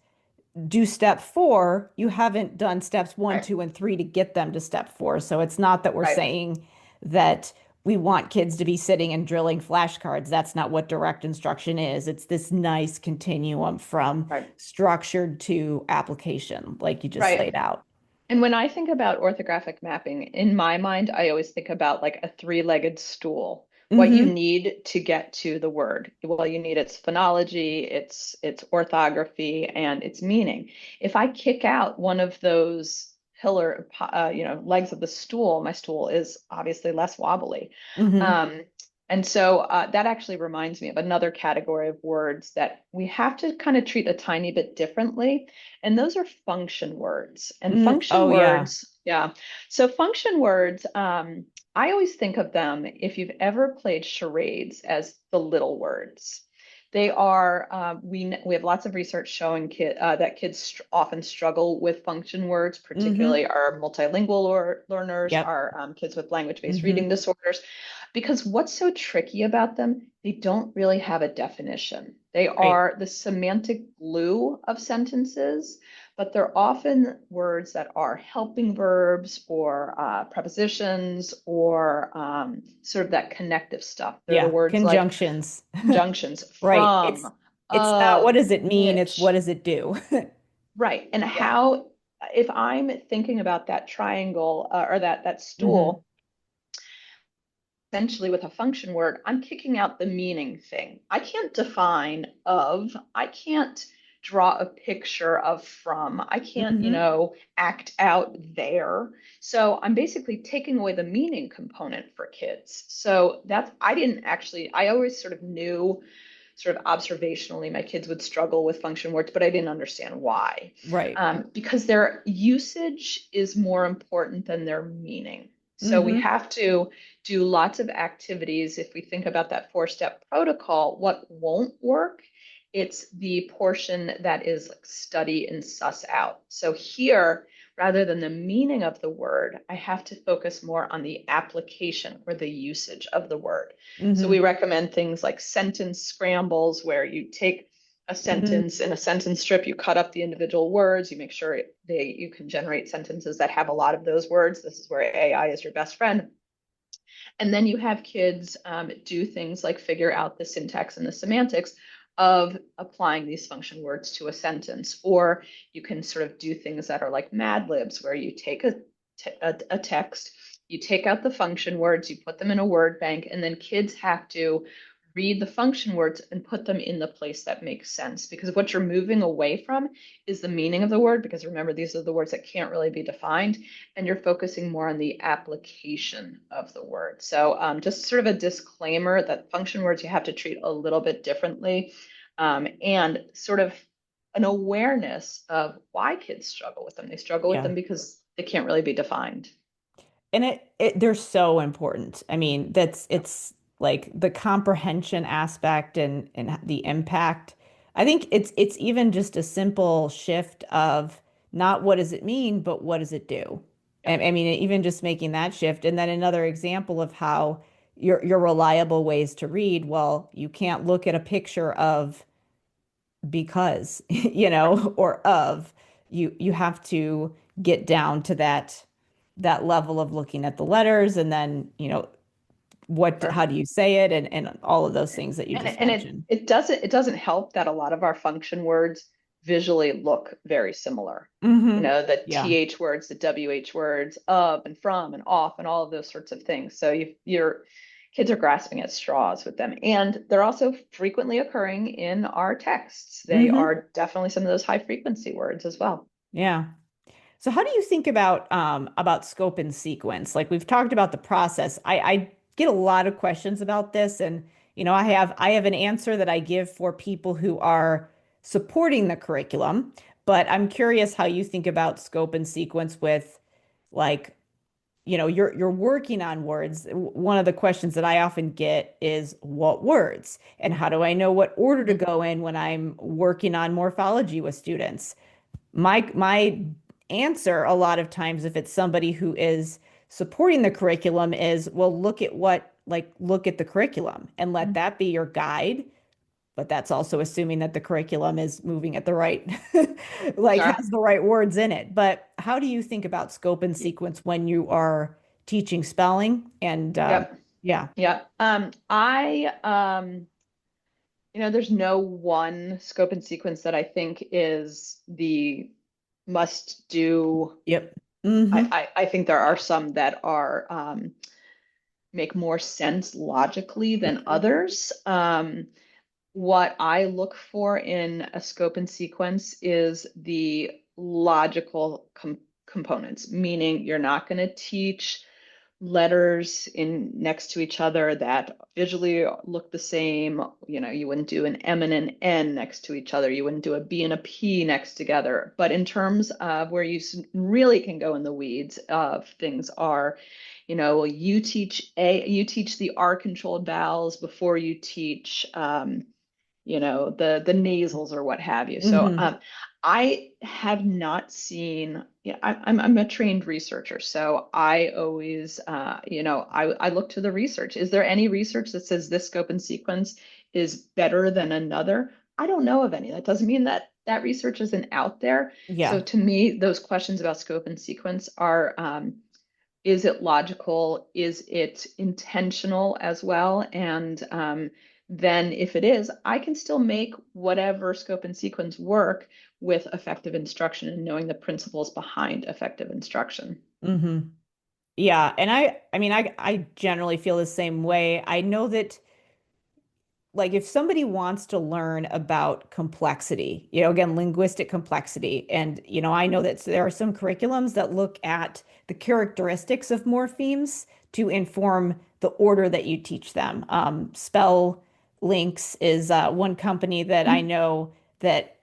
do step four, you haven't done steps one, Right. two, and three to get them to step four. So it's not that we're Right. saying that we want kids to be sitting and drilling flashcards. That's not what direct instruction is. It's this nice continuum from Right. structured to application, like you just Right. laid out. And when I think about orthographic mapping, in my mind, I always think about like a three-legged stool. What you Mm-hmm. need to get to the word. Well, you need its phonology, its orthography, and its meaning. If I kick out one of those legs of the stool, my stool is obviously less wobbly. Mm-hmm. Um, and so that actually reminds me of another category of words that we have to kind of treat a tiny bit differently. And those are function words. And function Oh yeah. words, yeah. So function words, I always think of them, if you've ever played charades, as the little words. They are, we have lots of research showing that kids often struggle with function words, Mm-hmm. particularly our multilingual learners, Yep. our kids with language-based Mm-hmm. reading disorders, because what's so tricky about them, they don't really have a definition. They Right. are the semantic glue of sentences, but they're often words that are helping verbs or prepositions or sort of that connective stuff. They're the Yeah. words like Conjunctions. conjunctions, Right. from, It's not what of, does it mean, it's what which, does it do? right. And Yeah. how, if I'm thinking about that triangle or that Mm-hmm. stool, essentially with a function word, I'm kicking out the meaning thing. I can't define of, I can't draw a picture of from, I can't, Mm-hmm. act out there. So I'm basically taking away the meaning component for kids. So I didn't actually, I always sort of knew, sort of observationally, my kids would struggle with function words, but I didn't understand why. Right. Because their usage is more important than their meaning. So we Mm-hmm. have to do lots of activities. If we think about that four-step protocol, what won't work? It's the portion that is like study and suss out. So here, rather than the meaning of the word, I have to focus more on the application or the usage of the word. So we Mm-hmm. recommend things like sentence scrambles, where you take a Mm-hmm. sentence in a sentence strip, you cut up the individual words, you make sure you can generate sentences that have a lot of those words. This is where AI is your best friend. And then you have kids do things like figure out the syntax and the semantics of applying these function words to a sentence. Or you can sort of do things that are like Mad Libs, where you take a text, you take out the function words, you put them in a word bank, and then kids have to read the function words and put them in the place that makes sense. Because what you're moving away from is the meaning of the word, because remember, these are the words that can't really be defined, and you're focusing more on the application of the word. So just sort of a disclaimer that function words you have to treat a little bit differently, and sort of an awareness of why kids struggle with them. They struggle with Yeah. them because they can't really be defined. And they're so important. I mean, it's like the comprehension aspect and the impact. I think it's even just a simple shift of not what does it mean, but what does it do? I mean, even just making that shift. And then another example of how your reliable ways to read, well, you can't look at a picture of because, or of you have to get down to that level of looking at the letters and then, Sure. how do you say it and all of those things that you And just and it mentioned. it doesn't help that a lot of our function words visually look very similar. The Yeah. th words, the wh words, of and from and off and all of those sorts of things. So your kids are grasping at straws with them, and they're also frequently occurring in our texts. They hmm are definitely some of those high frequency words as well. Yeah. So how do you think about scope and sequence? Like we've talked about the process. I get a lot of questions about this, and I have an answer that I give for people who are supporting the curriculum, but I'm curious how you think about scope and sequence with like, you're working on words. One of the questions that I often get is what words and how do I know what order to Mhm. go in when I'm working on morphology with students? My answer a lot of times, if it's somebody who is supporting the curriculum, is, well, look at the curriculum and let that be your guide. But that's also assuming that the curriculum is moving at the right, like Sure. has the right words in it. But how do you think about scope and sequence when you are teaching spelling? And Yep. yeah. Yep. There's no one scope and sequence that I think is the must do. Yep. I, hmm I, I think there are some that are make more sense logically than others. What I look for in a scope and sequence is the logical components, meaning you're not going to teach letters in next to each other that visually look the same. You wouldn't do an M and an N next to each other. You wouldn't do a B and a P next together. But in terms of where you really can go in the weeds of things are, you teach the R controlled vowels before you teach the nasals or what have you. So hmm I have not seen, I'm a trained researcher, so I always I look to the research. Is there any research that says this scope and sequence is better than another? I don't know of any. That doesn't mean that that research isn't out there. So Yeah. to me, those questions about scope and sequence are is it logical? Is it intentional as well? And then if it is, I can still make whatever scope and sequence work with effective instruction and knowing the principles behind effective instruction. hmm Yeah, and I mean I generally feel the same way. I know that like if somebody wants to learn about complexity, again, linguistic complexity, and I know that there are some curriculums that look at the characteristics of morphemes to inform the order that you teach them. Spell Links is one company that I know that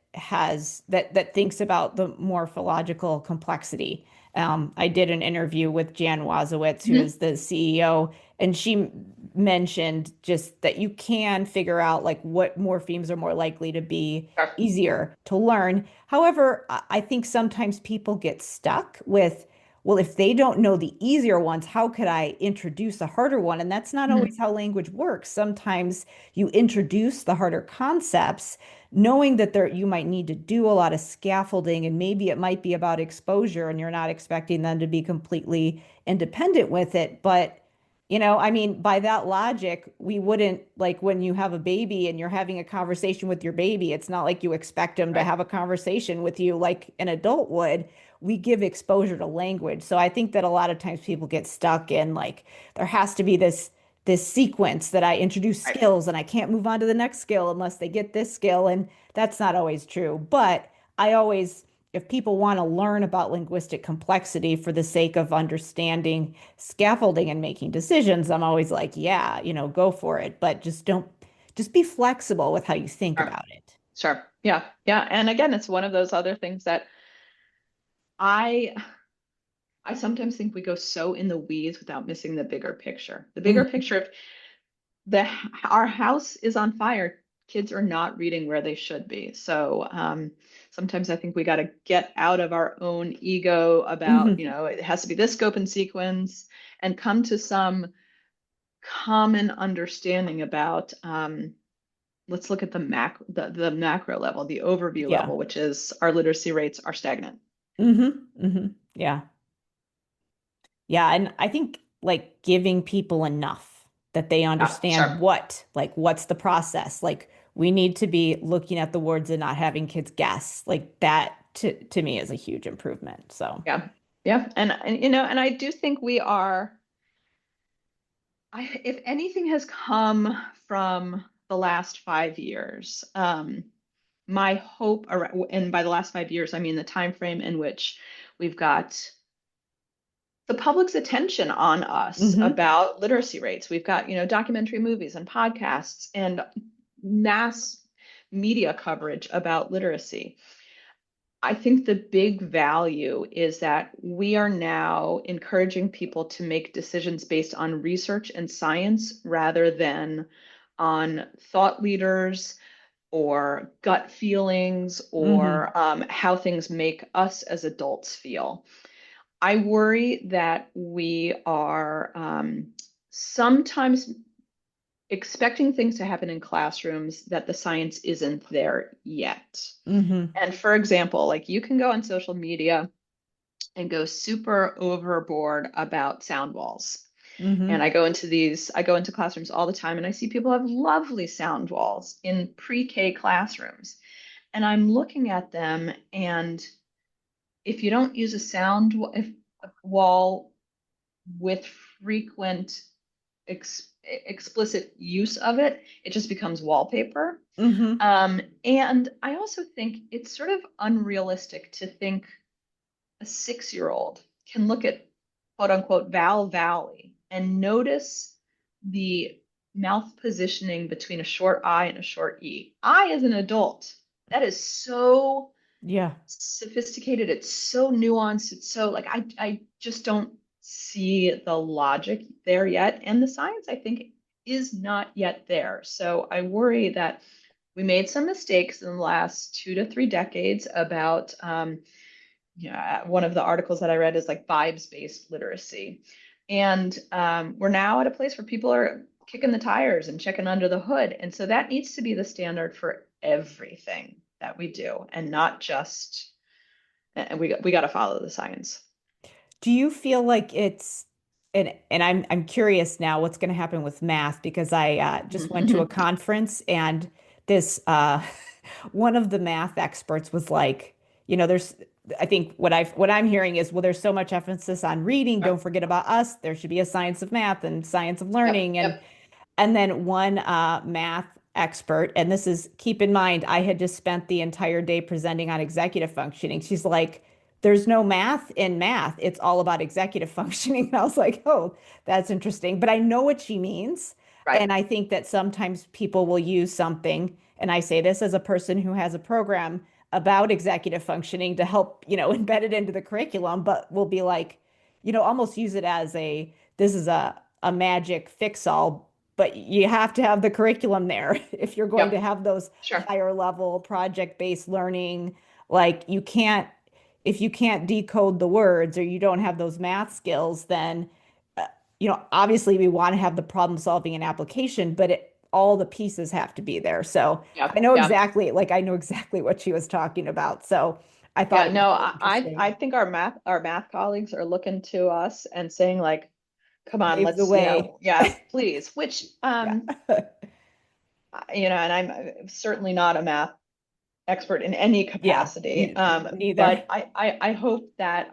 that thinks about the morphological complexity. I did an interview with Jan Wazowitz, who Mhm. is the CEO, and she mentioned just that you can figure out like what morphemes are more likely to be Sure. easier to learn. However, I think sometimes people get stuck with, well, if they don't know the easier ones, how could I introduce a harder one? And that's not always Mhm. how language works. Sometimes you introduce the harder concepts, knowing that you might need to do a lot of scaffolding, and maybe it might be about exposure, and you're not expecting them to be completely independent with it, but I mean, by that logic, we wouldn't like when you have a baby and you're having a conversation with your baby, it's not like you expect them to Right. have a conversation with you like an adult would. We give exposure to language. So I think that a lot of times people get stuck in like there has to be this sequence that I introduce Right. skills and I can't move on to the next skill unless they get this skill. And that's not always true. But I always, if people want to learn about linguistic complexity for the sake of understanding scaffolding and making decisions, I'm always like, yeah, go for it. But just be flexible with how you think Sure. about it. Sure. Yeah. Yeah. And again, it's one of those other things that I I sometimes think we go so in the weeds without missing the bigger picture. The bigger Mhm. picture of the our house is on fire. Kids are not reading where they should be. So sometimes I think we got to get out of our own ego about, Mhm. it has to be this scope and sequence and come to some common understanding about let's look at the macro level, the overview Yeah. level, which is our literacy rates are stagnant. Yeah. Yeah, and I think like giving people enough that they Yeah, understand sure. what's the process. Like we need to be looking at the words and not having kids guess. Like that to me is a huge improvement. So, Yeah. Yeah. And and I do think we are if anything has come from the last 5 years, my hope, and by the last 5 years, I mean the time frame in which we've got the public's attention on us hmm about literacy rates. We've got, documentary movies and podcasts and mass media coverage about literacy. I think the big value is that we are now encouraging people to make decisions based on research and science rather than on thought leaders or gut feelings hmm or how things make us as adults feel. I worry that we are sometimes expecting things to happen in classrooms that the science isn't there yet. hmm And for example, like you can go on social media and go super overboard about sound walls. And hmm I go into classrooms all the time and I see people have lovely sound walls in pre-K classrooms. And I'm looking at them and if you don't use a wall with frequent explicit use of it, it just becomes wallpaper. hmm And I also think it's sort of unrealistic to think a 6-year-old can look at quote unquote Val Valley and notice the mouth positioning between a short I and a short E. I, as an adult, that is so Yeah. sophisticated. It's so nuanced. It's so like I just don't see the logic there yet. And the science, I think, is not yet there. So I worry that we made some mistakes in the last 2 to 3 decades about yeah, one of the articles that I read is like vibes-based literacy. And we're now at a place where people are kicking the tires and checking under the hood. And so that needs to be the standard for everything that we do and not just, and we got to follow the science. Do you feel like it's and I'm curious now what's going to happen with math because I just went to a conference and this one of the math experts was like, there's I think what I'm hearing is well, there's so much emphasis on reading. Don't forget about us. There should be a science of math and science of Yep, learning yep, and then one math expert, and this is keep in mind, I had just spent the entire day presenting on executive functioning. She's like, there's no math in math. It's all about executive functioning. And I was like, oh, that's interesting. But I know what she means. right. And I think that sometimes people will use something, and I say this as a person who has a program about executive functioning to help, embed it into the curriculum, but will be like, almost use it as this is a magic fix all, but you have to have the curriculum there if you're going to Yep, have those sure. higher level project-based learning. Like you can't, if you can't decode the words or you don't have those math skills, then, obviously we want to have the problem solving and application, but all the pieces have to be there. So Yep, yep. I know exactly what she was talking about. So I thought Yeah, it was no, really I interesting. think our math colleagues are looking to us and saying like, come on, Pave the let's, way. yeah, please. Which, Yeah. and I'm certainly not a math expert in any Yeah. capacity. Neither. But I hope that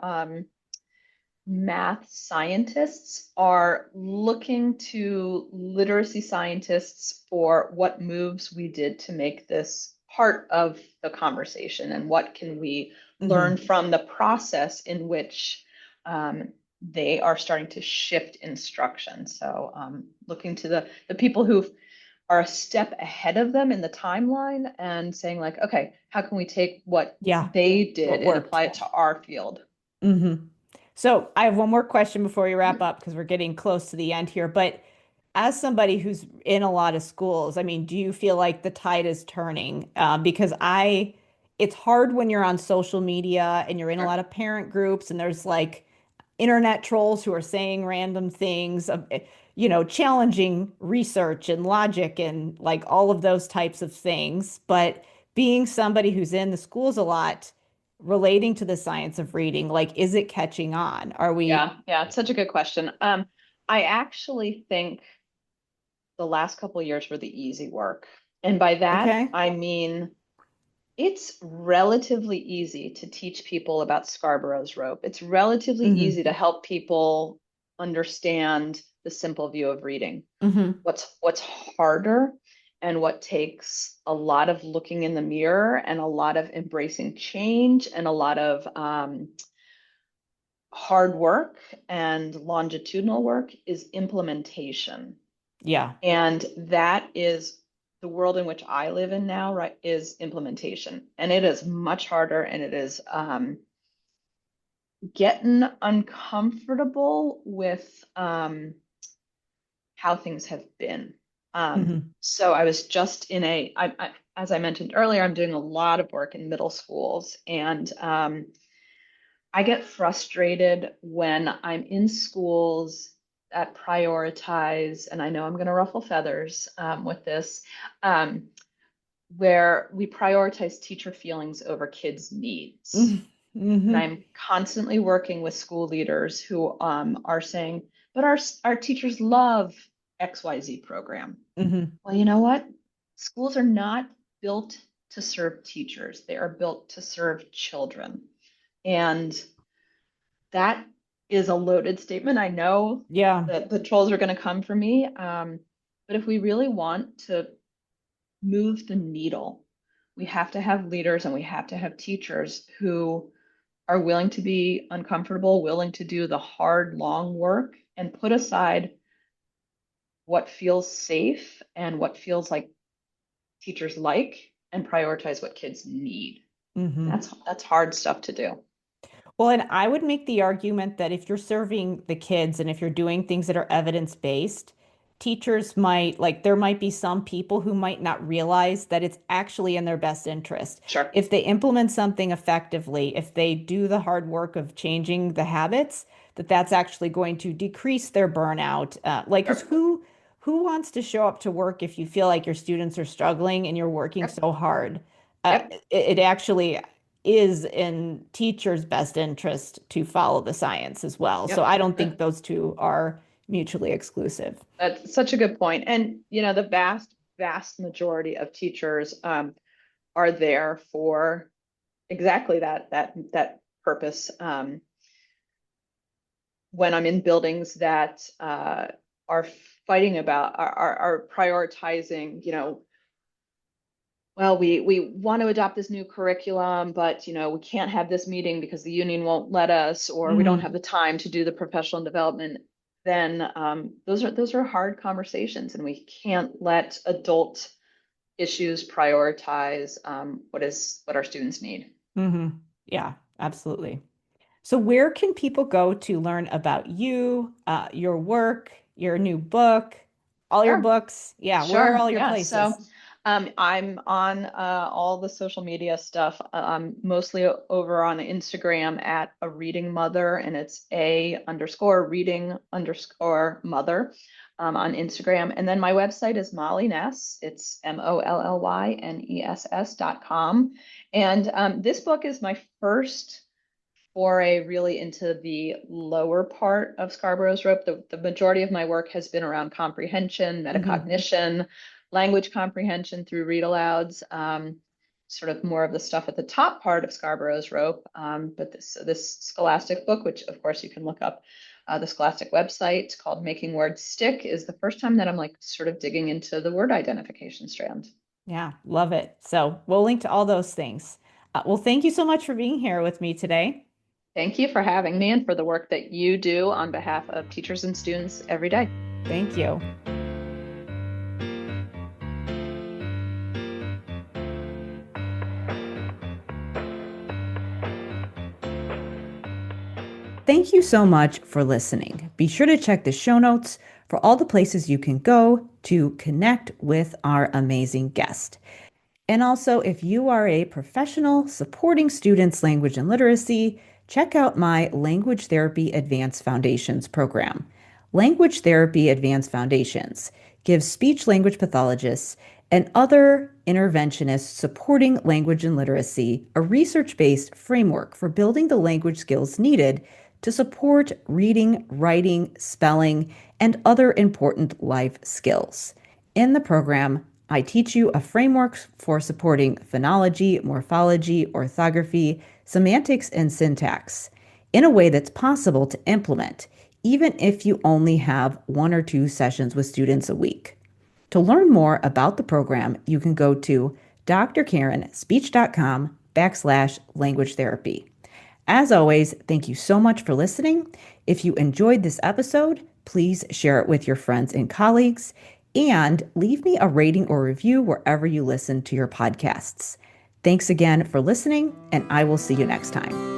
math scientists are looking to literacy scientists for what moves we did to make this part of the conversation and what can we learn Hmm. from the process in which they are starting to shift instruction. So looking to the people who are a step ahead of them in the timeline and saying like, okay, how can we take what Yeah. they did What and worked? apply it to our field? Hmm. So I have one more question before we wrap up because we're getting close to the end here. But as somebody who's in a lot of schools, I mean, do you feel like the tide is turning? Because it's hard when you're on social media and you're in a Sure. lot of parent groups and there's like internet trolls who are saying random things, challenging research and logic and like all of those types of things. But being somebody who's in the schools a lot, relating to the science of reading, like, is it catching on? Are we Yeah, it's such a good question. I actually think the last couple of years were the easy work. And by that, okay? I mean it's relatively easy to teach people about Scarborough's rope. It's relatively Hmm. easy to help people understand the simple view of reading. Hmm. What's harder and what takes a lot of looking in the mirror and a lot of embracing change and a lot of hard work and longitudinal work is implementation. Yeah. And that is the world in which I live in now, right? Is implementation. And it is much harder and it is getting uncomfortable with how things have been. Hmm. So I was just in as I mentioned earlier, I'm doing a lot of work in middle schools, and I get frustrated when I'm in schools that prioritize, and I know I'm going to ruffle feathers with this, um, where we prioritize teacher feelings over kids' needs. And Hmm. I'm constantly working with school leaders who are saying, but our teachers love XYZ program. Hmm. Well, you know what? Schools are not built to serve teachers. They are built to serve children. And that is a loaded statement. I know Yeah. that the trolls are going to come for me. But if we really want to move the needle, we have to have leaders and we have to have teachers who are willing to be uncomfortable, willing to do the hard, long work and put aside what feels safe and what feels like teachers like and prioritize what kids need. And Hmm. that's hard stuff to do. Well, and I would make the argument that if you're serving the kids and if you're doing things that are evidence-based, teachers might, like, there might be some people who might not realize that it's actually in their best interest. Sure. If they implement something effectively, if they do the hard work of changing the habits, that's actually going to decrease their burnout. Like, 'cause Sure. who wants to show up to work if you feel like your students are struggling and you're working Yep. so hard? Yep. It actually is in teachers' best interest to follow the science as well. So Yep. I don't think those two are mutually exclusive. That's such a good point. And the vast majority of teachers are there for exactly that purpose. When I'm in buildings that are fighting about are prioritizing, well, we want to adopt this new curriculum, but we can't have this meeting because the union won't let us, or we don't have Hmm. the time to do the professional development. Then those are hard conversations, and we can't let adult issues prioritize what our students need. Hmm. Yeah, absolutely. So where can people go to learn about you, your work, your new book, all your Sure. books? Yeah, where are Sure. all your Yeah. So places? I'm on all the social media stuff. I'm mostly over on Instagram at a reading mother, and it's a_reading_mother on Instagram. And then my website is Molly Ness. It's MOLLYNESS.com. And this book is my first foray really into the lower part of Scarborough's rope. The majority of my work has been around comprehension, metacognition, language comprehension through read alouds, sort of more of the stuff at the top part of Scarborough's rope. But this Scholastic book, which of course you can look up the Scholastic website, called Making Words Stick, is the first time that I'm like sort of digging into the word identification strand. Yeah, love it. So we'll link to all those things. Well, thank you so much for being here with me today. Thank you for having me and for the work that you do on behalf of teachers and students every day. Thank you. Thank you so much for listening. Be sure to check the show notes for all the places you can go to connect with our amazing guest. And also, if you are a professional supporting students' language and literacy, check out my Language Therapy Advanced Foundations program. Language Therapy Advanced Foundations gives speech language pathologists and other interventionists supporting language and literacy a research-based framework for building the language skills needed to support reading, writing, spelling, and other important life skills. In the program, I teach you a framework for supporting phonology, morphology, orthography, semantics, and syntax in a way that's possible to implement, even if you only have 1 or 2 sessions with students a week. To learn more about the program, you can go to drkarenspeech.com/language therapy. As always, thank you so much for listening. If you enjoyed this episode, please share it with your friends and colleagues, and leave me a rating or review wherever you listen to your podcasts. Thanks again for listening, and I will see you next time.